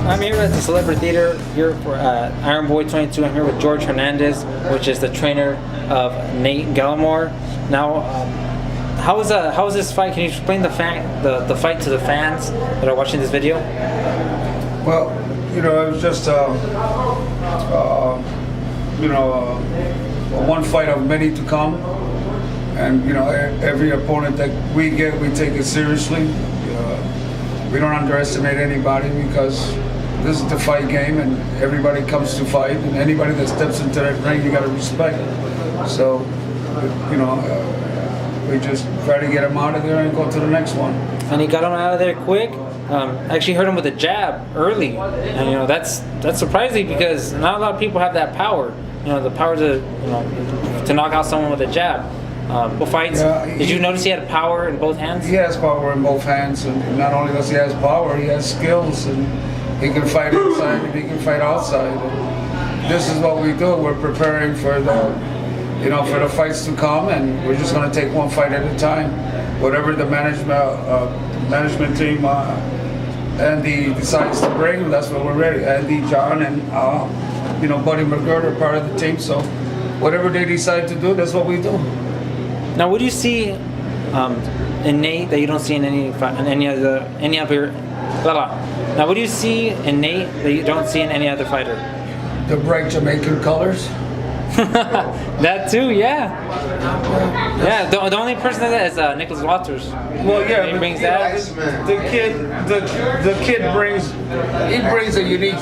I'm here at the Celebrity Theater here for Iron Boy 22. I'm here with George Hernandez, which is the trainer of Nate Gallimore. Now, how was this fight? Can you explain the fight to the fans that are watching this video? Well, it was just one fight of many to come, and every opponent that we get, we take it seriously. We don't underestimate anybody because this is the fight game, and everybody comes to fight, and anybody that steps into that ring, you got to respect. So, we just try to get him out of there and go to the next one. And he got him out of there quick. Actually hurt him with a jab early, and that's surprising because not a lot of people have that power. The power to knock out someone with a jab. Both fights. Did you notice he had power in both hands? He has power in both hands, and not only does he have power, he has skills, and he can fight inside and he can fight outside. And this is what we do. We're preparing for the fights to come, and we're just going to take one fight at a time. Whatever the management team Andy decides to bring, that's what we're ready. Andy, John, and Buddy McGirt are part of the team. So whatever they decide to do, that's what we do. Now, what do you see in Nate that you don't see in any other? Now, what do you see in Nate that you don't see in any other fighter? The bright Jamaican colors. That too, yeah. Yeah, the only person that is Nicholas Walters. Well, yeah, he brings that. The kid brings a unique,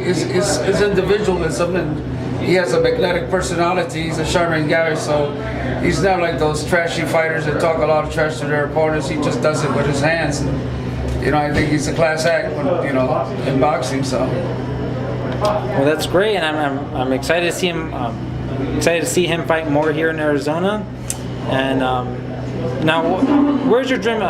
his individualism, and he has a magnetic personality. He's a charming guy, so he's not like those trashy fighters that talk a lot of trash to their opponents. He just does it with his hands. And, I think he's a class act, in boxing. So. Well, that's great, and I'm excited to see him. Excited to see him fight more here in Arizona. And now, where's your gym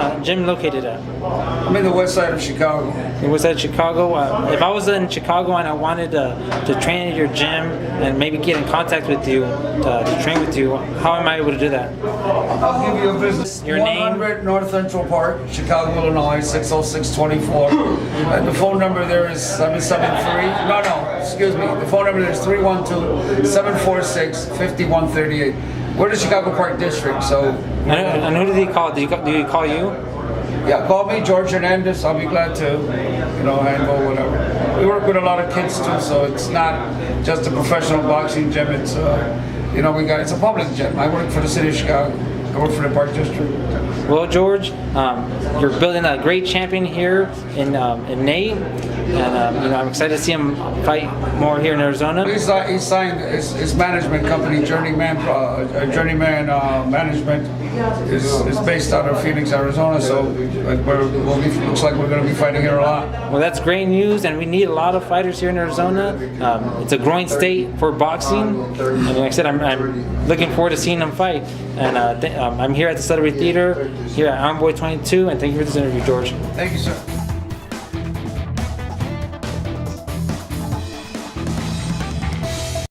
located at? I'm in the west side of Chicago. The west side of Chicago. If I was in Chicago and I wanted to train at your gym and maybe get in contact with you to train with you, how am I able to do that? I'll give you a business. Your 100 name? North Central Park, Chicago, Illinois, 60624. And the phone number there is 773. The phone number there is 312-746-5138. We're the Chicago Park District, so. And who did he call? Do he call you? Yeah, call me, George Hernandez. I'll be glad to, handle whatever. We work with a lot of kids too, so it's not just a professional boxing gym. It's, it's a public gym. I work for the city of Chicago. I work for the Park District. Well, George, you're building a great champion here in Nate, and I'm excited to see him fight more here in Arizona. He signed his management company, Journeyman Management, is based out of Phoenix, Arizona. So looks like we're going to be fighting here a lot. Well, that's great news, and we need a lot of fighters here in Arizona. It's a growing state for boxing, and like I said, I'm looking forward to seeing them fight. And I'm here at the Celebrity Theater, here at Iron Boy 22, and thank you for this interview, George. Thank you, sir.